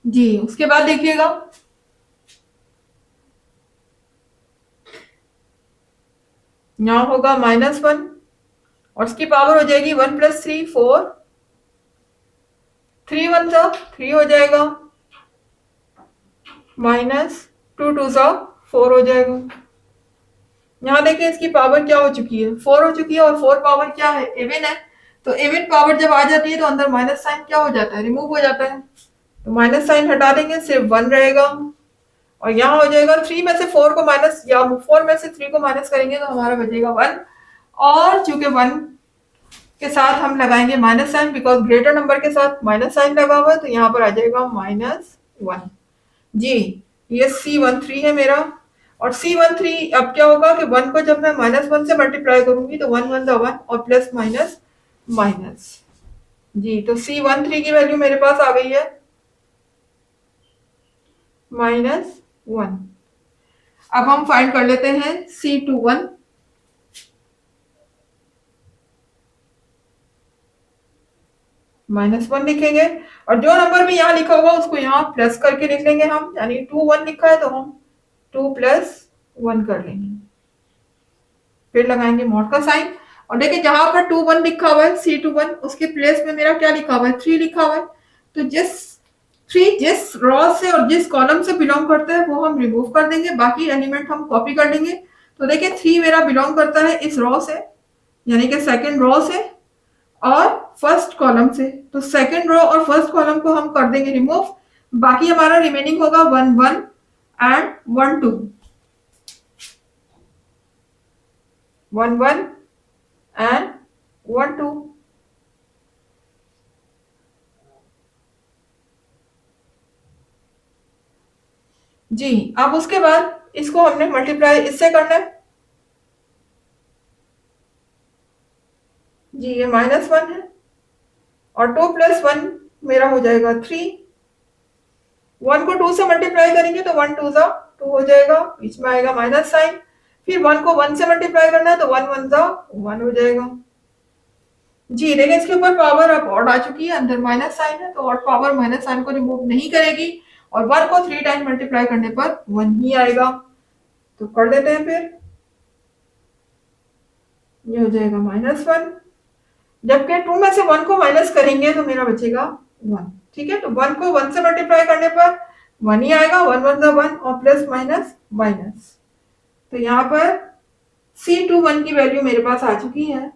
जी उसके बाद देखिएगा यहाँ होगा -1 और इसकी पावर हो जाएगी 1 + 3 4, 3 1 3 हो जाएगा, -2 2 4 हो जाएगा। यहाँ देखिए इसकी पावर क्या हो चुकी है, 4 हो चुकी है, और 4 पावर क्या है, इवन है। तो इवन पावर जब आ जाती है तो अंदर माइनस साइन क्या हो जाता है, रिमूव हो जाता है। तो माइनस साइन हटा देंगे, सिर्फ 1 रहेगा, और यहाँ हो जाएगा 3 में से 4 को माइनस, या 4 में से 3 को माइनस करेंगे तो हमारा बचेगा 1, और चूंकि 1 के साथ हम लगाएंगे minus sign, because greater number के साथ माइनस साइन लगा हुआ है, तो यहाँ पर आ जाएगा -1। जी ये C13 है मेरा। और C13 अब क्या होगा कि 1 को जब मैं -1 से मल्टीप्लाई करूंगी तो 1 1 1 और प्लस माइनस माइनस। जी तो C13 की वैल्यू मेरे पास आ गई है -1। अब हम फाइंड कर लेते हैं C21। -1 लिखेंगे, और जो नंबर भी यहाँ लिखा होगा उसको यहाँ प्लस करके लिख लेंगे हम, यानी 2 1 लिखा है तो हम 2 + 1 कर लेंगे, फिर लगाएंगे मॉड का साइन। और देखिए जहां पर 2 1 लिखा हुआ है C21, उसके प्लेस में मेरा क्या लिखा हुआ है, 3 लिखा हुआ है। तो जिस रो से और जिस कॉलम से बिलोंग करता है वो हम रिमूव कर देंगे, बाकी एलिमेंट हम कॉपी कर लेंगे। तो देखिए 3 मेरा बिलोंग करता है इस रो से, यानी कि सेकंड रो से और फर्स्ट कॉलम से, तो सेकंड रो और फर्स्ट कॉलम को हम कर देंगे रिमूव। बाकी हमारा रिमेनिंग होगा 1 1 एंड 1 2, 1 1 एंड 1 2। जी अब उसके बाद इसको हमने मल्टीप्लाई इससे करना है। जी ये -1 है, और 2 + 1 मेरा हो जाएगा 3। 1 को 2 से मल्टीप्लाई करेंगे तो 1 2 2 हो जाएगा, बीच में आएगा माइनस साइन। फिर 1 को 1 से मल्टीप्लाई करना है तो 1 1 1 हो जाएगा। जी देखिए इसके ऊपर पावर अब ऑड आ चुकी है, अंदर माइनस साइन है, तो ऑड पावर माइनस साइन को रिमूव नहीं करेगी, और 1 को 3 टाइम मल्टीप्लाई करने पर 1 ही आएगा। तो कर देते हैं, फिर ये हो जाएगा -1, जबकि 2 में से 1 को माइनस करेंगे तो मेरा बचेगा 1। ठीक है, तो 1 को 1 से मल्टीप्लाई करने पर वन ही आएगा, वन वन द वन और प्लस माइनस माइनस। तो यहाँ पर C21 की वैल्यू मेरे पास आ चुकी है,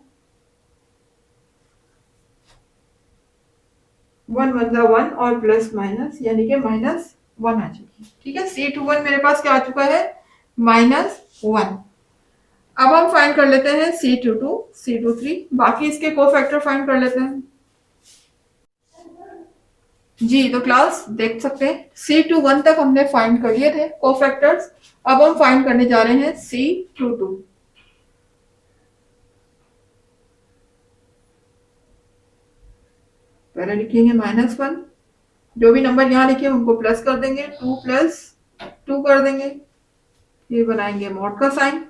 वन वन द वन और प्लस माइनस यानी कि माइनस वन आ चुकी है। ठीक है, C21 मेरे पास क्या आ चुका है, -1। अब हम फाइंड कर लेते हैं C22, C23, बाकी इसके कोफैक्टर फाइंड कर लेते हैं। जी तो क्लास देख सकते हैं C21 तक हमने फाइंड कर लिए थे कोफैक्टर्स। अब हम फाइंड करने जा रहे हैं C22। पहले लिखेंगे -1, जो भी नंबर यहाँ लिखे उनको प्लस कर देंगे, 2 प्लस 2 कर देंगे, ये बनाएंगे मॉड का साइन।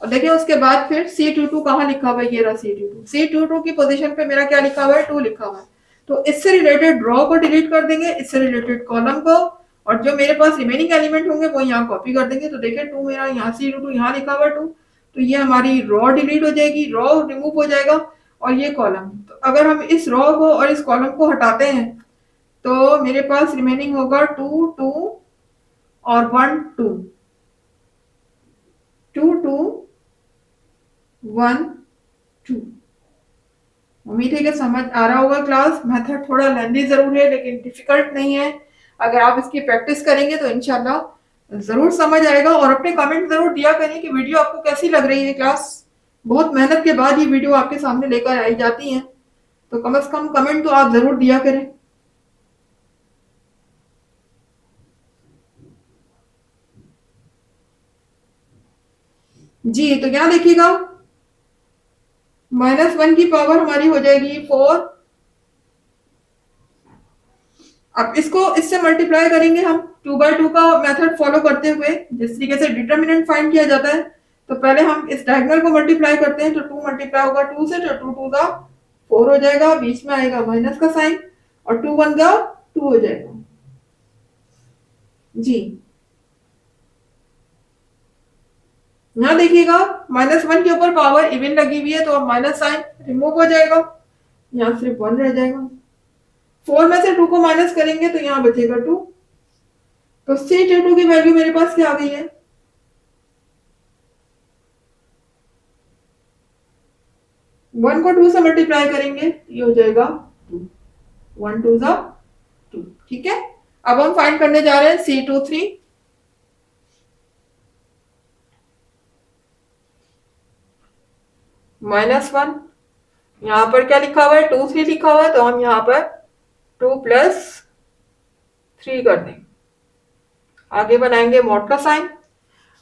और देखिए उसके बाद फिर C22 कहाँ लिखा हुआ है, ये रहा C22 की पोजीशन पे मेरा क्या लिखा हुआ है, 2 लिखा हुआ है। तो इससे रिलेटेड रो को डिलीट कर देंगे, इससे रिलेटेड कॉलम को, और जो मेरे पास रिमेनिंग एलिमेंट होंगे वो यहाँ कॉपी कर देंगे। तो देखिए 2 मेरा यहाँ C22 यहाँ लिखा हुआ है 2, तो ये हमारी रो डिलीट हो जाएगी, रो रिमूव हो जाएगा, और ये कॉलम। तो अगर हम इस रो को और इस कॉलम को हटाते हैं तो मेरे पास रिमेनिंग होगा 2 2 और 1 2, 2 2 1 2। उम्मीद है कि समझ आ रहा होगा क्लास। मेथड थोड़ा लेंदी जरूर है लेकिन डिफिकल्ट नहीं है। अगर आप इसकी प्रैक्टिस करेंगे तो इंशाल्लाह जरूर समझ आएगा। और अपने कमेंट जरूर दिया करें कि वीडियो आपको कैसी लग रही है क्लास। बहुत मेहनत के बाद ये वीडियो आपके सामने लेकर आई जाती है, तो कम से कम कमेंट तो आप जरूर दिया करें। जी तो क्या देखिएगा, -1 की पावर हमारी हो जाएगी 4। अब इसको इससे मल्टीप्लाई करेंगे हम 2 बाई 2 का मेथड फॉलो करते हुए, जिस तरीके से डिटर्मिनेंट फाइंड किया जाता है। तो पहले हम इस डायगोनल को मल्टीप्लाई करते हैं, तो 2 मल्टीप्लाई होगा 2 से, तो 2 2 का 4 हो जाएगा, बीच में आएगा माइनस का साइन, और 2 1 का 2 हो जाएगा। जी यहाँ देखिएगा -1 के ऊपर पावर इवन लगी हुई है, तो अब माइनस साइन रिमूव हो जाएगा, यहाँ सिर्फ 1 रह जाएगा। 4 में से 2 को माइनस करेंगे तो यहाँ बचेगा 2। तो C22 की वैल्यू मेरे पास क्या आ गई है, 1 को 2 से मल्टीप्लाई करेंगे, ये हो जाएगा 2, 1 2 जा 2। ठीक है, अब हम फाइंड करने जा रहे हैं C23। -1, यहाँ पर क्या लिखा हुआ है, 2 3 लिखा हुआ है, तो हम यहाँ पर 2 प्लस 3 कर देंगे, आगे बनाएंगे मॉड का साइन,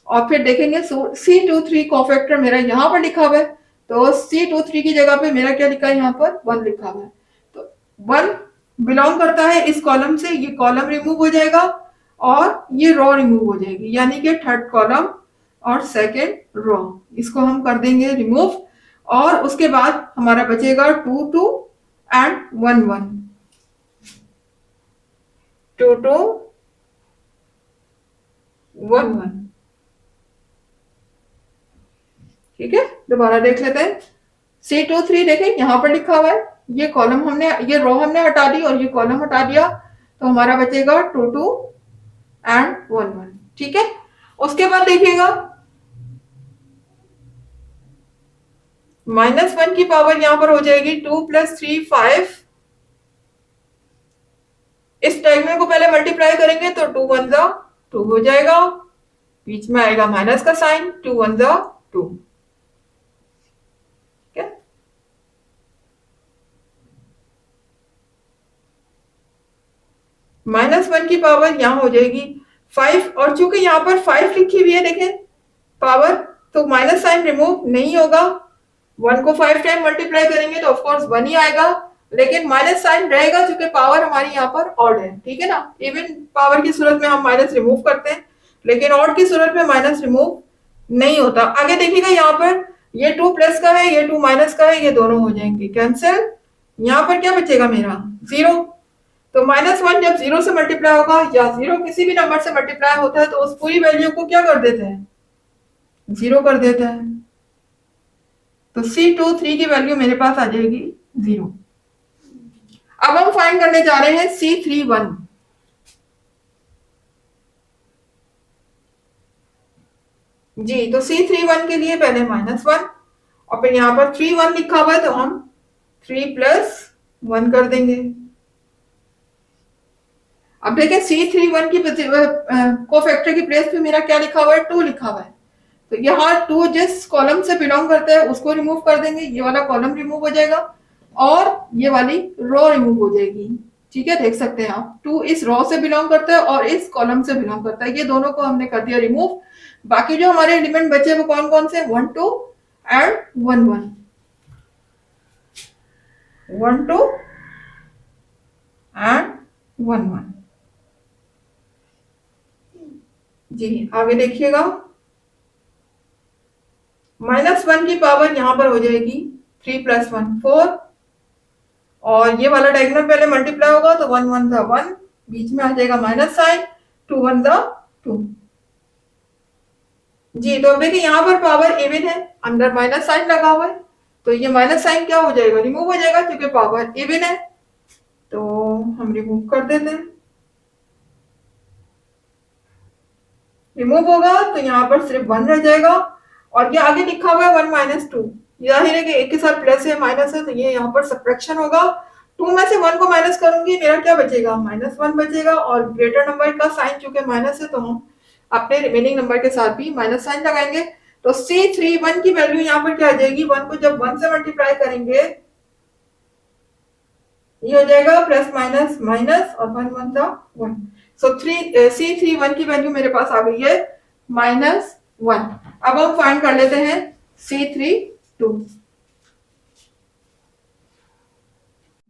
और फिर देखेंगे C23 कोफैक्टर मेरा यहाँ पर लिखा हुआ है, तो C23 की जगह पे मेरा क्या लिखा है, यहाँ पर 1 लिखा हुआ है। तो 1 बिलोंग करता है इस कॉलम से, ये कॉलम रिमूव हो जाएगा और ये रो रिमूव हो जाएगी, यानी कि थर्ड कॉलम और सेकेंड रो, इसको हम कर देंगे रिमूव। और उसके बाद हमारा बचेगा 2 2 एंड 1 1, 2 2 1 1। ठीक है, दोबारा देख लेते हैं। C23 देखें यहाँ पर लिखा हुआ है, ये कॉलम हमने, ये रो हमने हटा दी और ये कॉलम हटा दिया, तो हमारा बचेगा 2 2 एंड 1 1। ठीक है, उसके बाद देखिएगा -1 की पावर यहाँ पर हो जाएगी 2 प्लस 3 5। इस डायगोनल को पहले मल्टीप्लाई करेंगे तो 2 1 जा 2 हो जाएगा, बीच में आएगा माइनस का साइन, 2 1 जा 2। -1 की पावर यहाँ हो जाएगी 5, और चूंकि यहाँ पर 5 लिखी हुई है देखें पावर, तो माइनस साइन रिमूव नहीं होगा। 1 को 5 टाइम मल्टीप्लाई करेंगे तो ऑफकोर्स 1 ही आएगा, लेकिन माइनस साइन रहेगा क्योंकि पावर हमारी यहाँ पर ऑड है। ठीक है ना, इवन पावर की सूरत में हम माइनस रिमूव करते हैं, लेकिन ऑड की सूरत में माइनस रिमूव नहीं होता। आगे देखिएगा यहाँ पर ये 2 प्लस का है, ये 2 माइनस का है, ये दोनों हो जाएंगे कैंसिल। यहाँ पर क्या बचेगा मेरा 0। तो -1 जब 0 से मल्टीप्लाई होगा या 0 किसी भी नंबर से मल्टीप्लाई होता है तो उस पूरी वैल्यू को क्या कर देते हैं, 0 कर देते हैं। तो C23 की वैल्यू मेरे पास आ जाएगी 0। अब हम फाइंड करने जा रहे हैं C31। जी, तो C31 के लिए पहले -1 और फिर यहाँ पर 3 1 लिखा हुआ है तो हम 3 + 1 कर देंगे। अब देखिए C31 की कोफैक्टर की प्लेस पे मेरा क्या लिखा हुआ है, 2 लिखा हुआ है। तो यहाँ 2 जिस कॉलम से बिलोंग करता है उसको रिमूव कर देंगे, ये वाला कॉलम रिमूव हो जाएगा और ये वाली रो रिमूव हो जाएगी। ठीक है, देख सकते हैं आप, 2 इस रो से बिलोंग करता है और इस कॉलम से बिलोंग करता है, ये दोनों को हमने कर दिया रिमूव। बाकी जो हमारे एलिमेंट बचे वो कौन कौन से, 1 2 एंड 1 1 1 2 एंड 1 1। जी आगे देखिएगा, -1 की पावर यहां पर हो जाएगी 3 + 1 4 और ये वाला डायगोनल पहले मल्टीप्लाई होगा तो 1 1 ज़ा 1, बीच में आ जाएगा माइनस साइन, 2 1 ज़ा 2। जी तो अब देखिए यहाँ पर पावर इवन है, अंदर माइनस साइन लगा हुआ है, तो ये माइनस साइन क्या हो जाएगा, रिमूव हो जाएगा क्योंकि पावर इवन है। तो हम रिमूव कर देते हैं, रिमूव होगा तो यहाँ पर सिर्फ 1 रह जाएगा और ये आगे लिखा हुआ है 1 - 2, जाहिर है कि एक के साथ प्लस है माइनस है तो ये यहाँ पर सब्ट्रैक्शन होगा। 2 में से 1 को माइनस करूंगी, मेरा क्या बचेगा, -1 बचेगा और ग्रेटर नंबर का साइन चूंकि माइनस है तो हम अपने रिमेनिंग नंबर के साथ भी माइनस साइन लगाएंगे। तो C31 की वैल्यू यहाँ पर क्या आ जाएगी, 1 को जब 1 से मल्टीप्लाई करेंगे ये हो जाएगा प्लस माइनस माइनस और 1 1 ज़ा 1। सो C31 की वैल्यू मेरे पास आ गई है -1। अब हम फाइंड कर लेते हैं C32।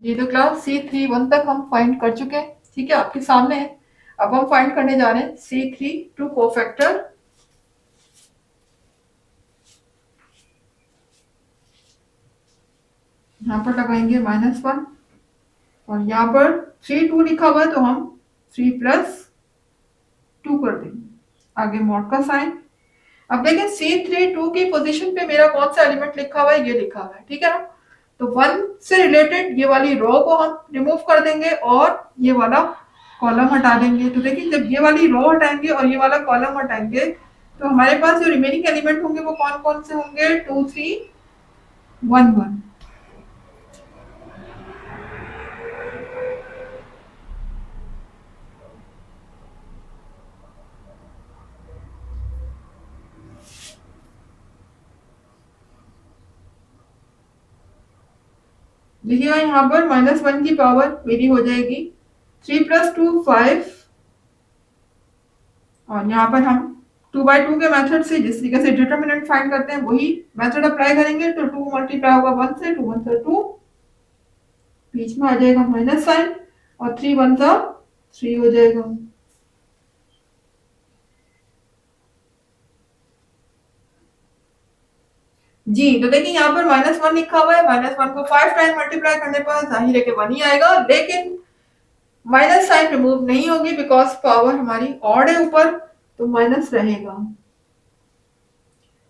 जी तो क्लास C31 तक हम फाइंड कर चुके हैं, ठीक है, आपके सामने है। अब हम फाइंड करने जा रहे हैं C32 कोफैक्टर। यहाँ पर लगाएंगे -1 और यहाँ पर 3 2 लिखा हुआ है तो हम 3 + 2 कर देंगे, आगे मॉड का साइन। अब देखिए C32 की पोजीशन पे मेरा कौन सा एलिमेंट लिखा हुआ है, ये लिखा हुआ है, ठीक है ना। तो 1 से रिलेटेड ये वाली रो को हम रिमूव कर देंगे और ये वाला कॉलम हटा देंगे। तो देखिए जब ये वाली रो हटाएंगे और ये वाला कॉलम हटाएंगे तो हमारे पास जो रिमेनिंग एलिमेंट होंगे वो कौन कौन से होंगे, 2 3 1 1। देखिएगा यहाँ पर -1 की पावर मेरी हो जाएगी 3 + 2 5 और यहाँ पर हम 2/2 के मेथड से जिस तरीके से डिटरमिनेंट फाइंड करते हैं वही मेथड अप्लाई करेंगे। तो 2 मल्टीप्लाई होगा 1 से, 2 1 ज़ा 2, बीच में आ जाएगा माइनस साइन और 3 1 ज़ा 3 हो जाएगा। जी तो देखिए यहाँ पर -1 लिखा हुआ है, -1 को 5 टाइम मल्टीप्लाई करने पर जाहिर है कि 1 ही आएगा, लेकिन माइनस साइन रिमूव नहीं होगी बिकॉज पावर हमारी ऑड है ऊपर, तो माइनस रहेगा।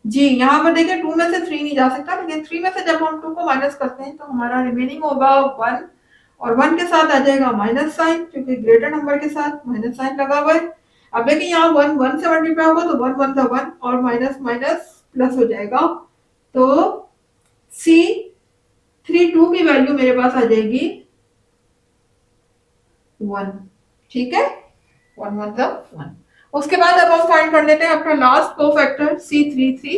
जी यहाँ पर देखिए 2 में से 3 नहीं जा सकता, लेकिन 3 में से जब हम 2 को माइनस करते हैं तो हमारा रिमेनिंग होगा 1 और 1 के साथ आ जाएगा माइनस साइन, क्योंकि ग्रेटर नंबर के साथ माइनस साइन लगा हुआ है। अब देखिए यहाँ 1 1 से मल्टीप्लाई होगा तो 1 1 ज़ा 1 और माइनस माइनस प्लस हो जाएगा। तो C32 की वैल्यू मेरे पास आ जाएगी 1, ठीक है, 1 1 ज़ा 1। उसके बाद अब हम फाइंड कर लेते हैं अपना लास्ट कोफैक्टर C33।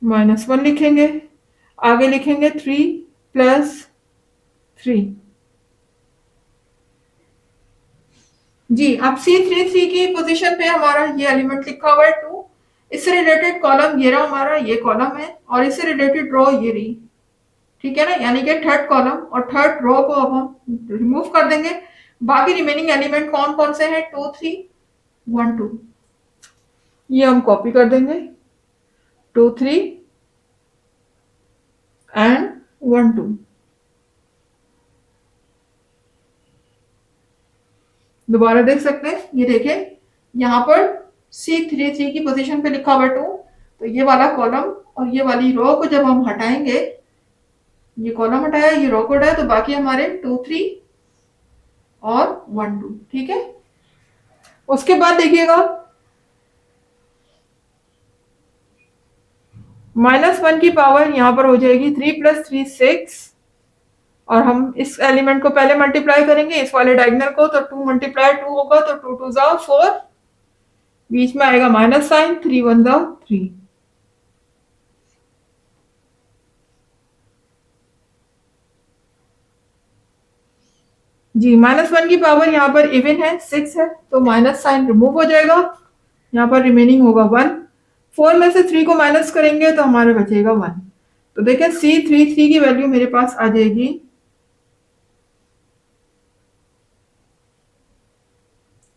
-1 लिखेंगे, आगे लिखेंगे 3 + 3। जी अब C33 की पोजीशन पे हमारा ये एलिमेंट लिखा हुआ है 2, इससे रिलेटेड कॉलम ये रहा हमारा, ये कॉलम है और इससे रिलेटेड रो ये रही, ठीक है ना, यानी कि थर्ड कॉलम और थर्ड रो को अब हम रिमूव कर देंगे। बाकी रिमेनिंग एलिमेंट कौन कौन से हैं, 2 3 1 2, ये हम कॉपी कर देंगे, 2 3 एंड 1 2। दोबारा देख सकते हैं, ये देखें यहाँ पर C33 की पोजीशन पे लिखा हुआ 2, तो ये वाला कॉलम और ये वाली रो को जब हम हटाएंगे, ये कॉलम हटाया ये रो को हटाया तो बाकी हमारे 2 3 और 1 2, ठीक है। उसके बाद देखिएगा -1 की पावर यहाँ पर हो जाएगी 3 + 3 6, और हम इस एलिमेंट को पहले मल्टीप्लाई करेंगे इस वाले डायगोनल को, तो 2 × 2 होगा, तो 2 2 ज़ा 4, बीच में आएगा माइनस साइन, 3 1 ज़ा 3। जी -1 की पावर यहाँ पर इवन है 6 है, तो माइनस साइन रिमूव हो जाएगा, यहाँ पर रिमेनिंग होगा 1। 4 में से 3 को माइनस करेंगे तो हमारा बचेगा 1। तो देखें C33 की वैल्यू मेरे पास आ जाएगी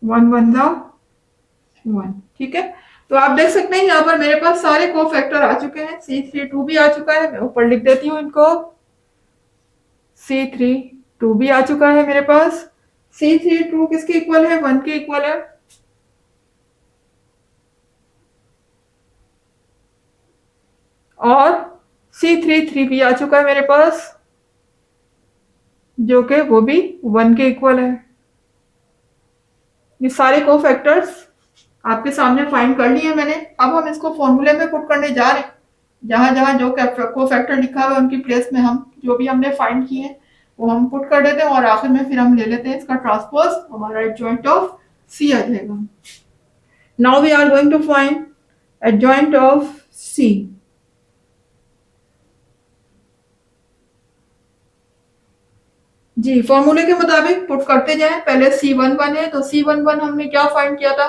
1 1 ज़ा 1। ठीक है, तो आप देख सकते हैं यहाँ पर मेरे पास सारे कोफैक्टर आ चुके हैं। C32 भी आ चुका है, मैं ऊपर लिख देती हूँ इनको। C32 भी आ चुका है मेरे पास। C32 किसके इक्वल है? 1 के इक्वल है। और C33 भी आ चुका है मेरे पास, जो कि वो भी 1 के इक्वल है। ये सारे कोफैक्टर्स आपके सामने फाइंड कर लिए मैंने। अब हम इसको फॉर्मूले में पुट करने जा रहे हैं। जहां जहां जो कोफैक्टर लिखा हुआ है उनकी प्लेस में हम जो भी हमने फाइंड किए हैं वो हम पुट कर देते हैं, और आखिर में फिर हम ले लेते हैं इसका ट्रांसपोज, हमारा एडजॉइंट ऑफ सी आ जाएगा। Now we are going to find adjoint of C. जी, फॉर्मूले के मुताबिक पुट करते जाएं। पहले C11 है, तो C11 हमने क्या फाइंड किया था?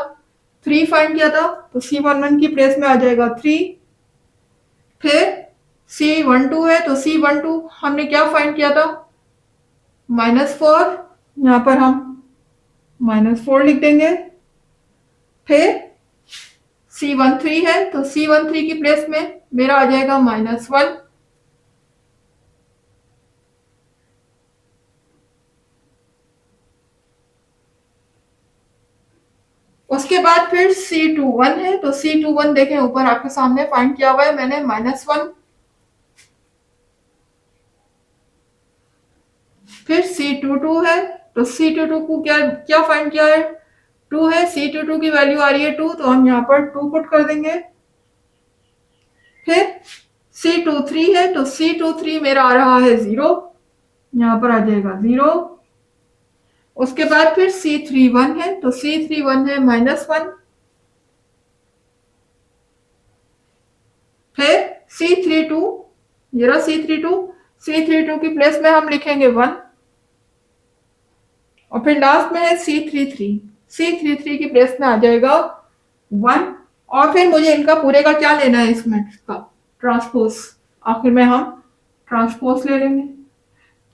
3 फाइंड किया था, तो C11 की प्लेस में आ जाएगा 3। फिर C12 है, तो C12 हमने क्या फाइंड किया था? -4, यहाँ पर हम -4 लिख देंगे। फिर C13 है, तो C13 की प्लेस में मेरा आ जाएगा -1। उसके बाद फिर C21 है, तो C21 देखें ऊपर आपके सामने फाइंड किया हुआ है मैंने -1। फिर C22 है, तो C22 को क्या क्या फाइंड किया है? 2 है, C22 की वैल्यू आ रही है 2, तो हम यहाँ पर 2 पुट कर देंगे। फिर C23 है, तो C23 मेरा आ रहा है 0, यहाँ पर आ जाएगा 0। उसके बाद फिर C31 है, तो C31 है -1। फिर C32, ये रहा C32 की प्लेस में हम लिखेंगे 1। और फिर लास्ट में है C33 की प्लेस में आ जाएगा 1। और फिर मुझे इनका पूरे का क्या लेना है, इसमें का ट्रांसपोज। आखिर में हम ट्रांसपोज ले लेंगे।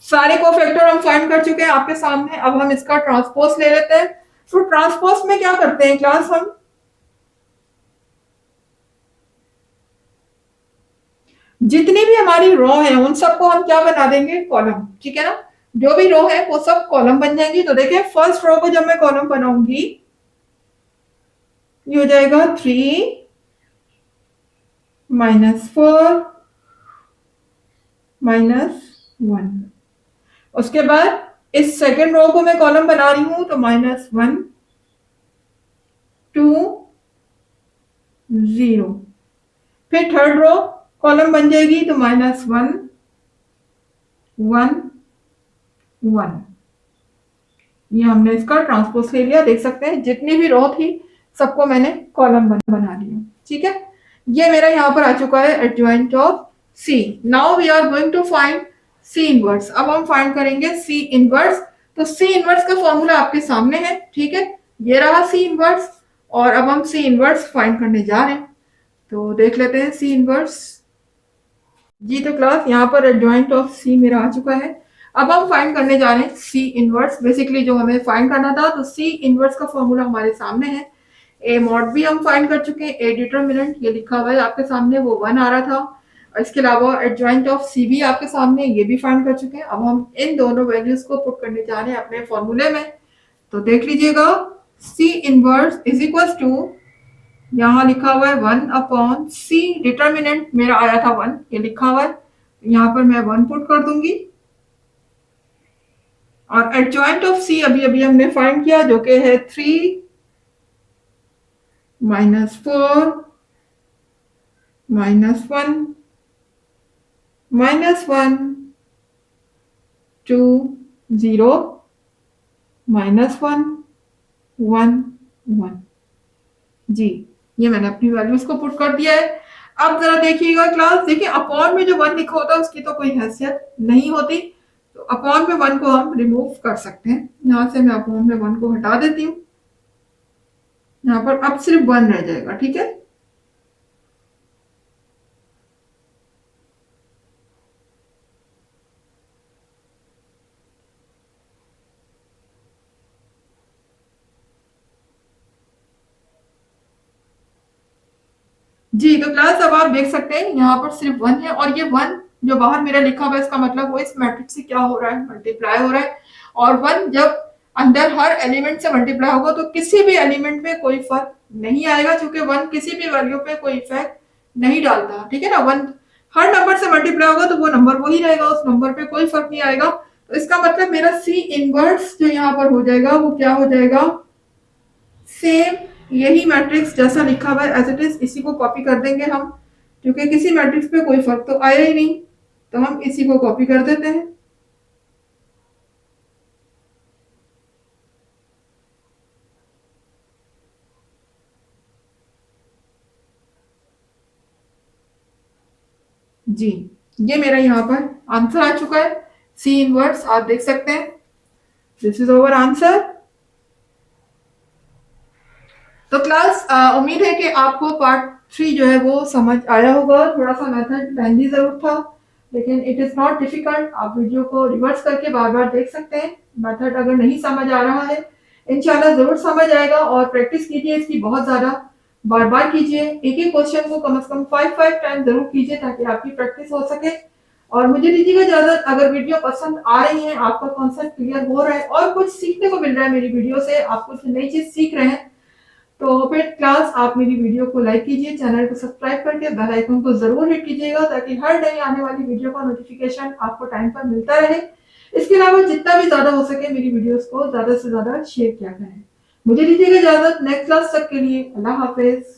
सारे कोफैक्टर हम फाइंड कर चुके हैं आपके सामने। अब हम इसका ट्रांसपोज ले लेते हैं। तो ट्रांसपोज में क्या करते हैं क्लास, हम जितनी भी हमारी रो है उन सबको हम क्या बना देंगे? कॉलम। ठीक है ना, जो भी रो है वो सब कॉलम बन जाएंगी। तो देखिए फर्स्ट रो को जब मैं कॉलम बनाऊंगी, ये हो जाएगा 3 -4 -1। उसके बाद इस सेकेंड रो को मैं कॉलम बना रही हूं, तो -1 2 0। फिर थर्ड रो कॉलम बन जाएगी, तो -1 1 1। ये हमने इसका ट्रांसपोज ले लिया। देख सकते हैं जितनी भी रो थी सबको मैंने कॉलम बना लिया। ठीक है, ये मेरा यहाँ पर आ चुका है adjoint of C. Now we are going to find C inverse. अब हम फाइंड करेंगे सी इनवर्स। तो सी इनवर्स का फॉर्मूला आपके सामने है। ठीक है, ये रहा सी इनवर्स, और अब हम सी इनवर्स फाइंड करने जा रहे हैं। तो देख लेते हैं सी इनवर्स। जी, तो क्लास यहाँ पर एडजॉइंट ऑफ सी मेरा आ चुका है। अब हम फाइंड करने जा रहे हैं सी इनवर्स। बेसिकली जो हमें फाइंड करना था, तो सी इनवर्स का फॉर्मूला हमारे सामने है। ए मॉड भी हम फाइंड कर चुके हैं। ए डिटरमिनेंट ये लिखा हुआ है आपके सामने, वो 1 आ रहा था। और इसके अलावा एडजॉइंट ऑफ सी भी आपके सामने, ये भी फाइंड कर चुके हैं। अब हम इन दोनों वैल्यूज को पुट करने जा रहे हैं अपने फॉर्मूले में। तो देख लीजिएगा, C inverse is equal to, यहाँ लिखा हुआ है 1/c, डिटरमिनेंट मेरा आया था 1, ये लिखा हुआ है, यहाँ पर मैं 1 पुट कर दूंगी। और एडजॉइंट ऑफ सी अभी अभी हमने फाइंड किया, जो कि है 3 -4 -1 -1 2 0 -1 1 1। जी, ये मैंने अपनी वैल्यूज को पुट कर दिया है। अब जरा देखिएगा क्लास, देखिए अपॉन में जो 1 लिखा होता है उसकी तो कोई हैसियत नहीं होती, तो अपॉन में 1 को हम रिमूव कर सकते हैं। यहाँ से मैं अपॉन में 1 को हटा देती हूँ, यहाँ पर अब सिर्फ 1 रह जाएगा। ठीक है, जी तो क्लास अब आप देख सकते हैं यहाँ पर सिर्फ 1 है, और ये 1 जो बाहर मेरा लिखा हुआ है इसका मतलब वो इस मैट्रिक्स से क्या हो रहा है, मल्टीप्लाई हो रहा है। और 1 जब अंदर हर एलिमेंट से मल्टीप्लाई होगा तो किसी भी एलिमेंट में कोई फर्क नहीं आएगा, क्योंकि 1 किसी भी वैल्यू पे कोई इफेक्ट नहीं डालता। ठीक है ना, 1 हर नंबर से मल्टीप्लाई होगा तो वो नंबर वही रहेगा, उस नंबर पे कोई फर्क नहीं आएगा। तो इसका मतलब मेरा सी इनवर्स जो यहाँ पर हो जाएगा वो क्या हो जाएगा, सेम यही मैट्रिक्स जैसा लिखा हुआ है एज इट इज, इसी को कॉपी कर देंगे हम, क्योंकि किसी मैट्रिक्स पे कोई फर्क तो आया ही नहीं, तो हम इसी को कॉपी कर देते हैं। जी, ये मेरा यहाँ पर आंसर आ चुका है, सी इनवर्स आप देख सकते हैं। This is over answer. तो क्लास उम्मीद है कि आपको पार्ट 3 जो है वो समझ आया होगा। थोड़ा सा मेथड लेंदी जरूर था, लेकिन इट इज नॉट डिफिकल्ट। आप वीडियो को रिवर्स करके बार बार देख सकते हैं। मेथड अगर नहीं समझ आ रहा है, इंशाल्लाह जरूर समझ आएगा, और प्रैक्टिस कीजिए इसकी बहुत ज्यादा, बार बार कीजिए। एक ही क्वेश्चन को कम से कम 5 टाइम जरूर कीजिए ताकि आपकी प्रैक्टिस हो सके। और मुझे दीजिएगा इजाजत, अगर वीडियो पसंद आ रही है, आपका कॉन्सेप्ट क्लियर हो रहा है और कुछ सीखने को मिल रहा है मेरी वीडियो से, आप कुछ नई चीज सीख रहे हैं, तो फिर क्लास आप मेरी वीडियो को लाइक कीजिए, चैनल को सब्सक्राइब करके बेल आइकन को जरूर हिट कीजिएगा ताकि हर नई आने वाली वीडियो का नोटिफिकेशन आपको टाइम पर मिलता रहे। इसके अलावा जितना भी ज्यादा हो सके मेरी वीडियोस को ज्यादा से ज्यादा शेयर किया करें। मुझे दीजिएगा इजाजत, नेक्स्ट क्लास तक के लिए अल्लाह हाफिज।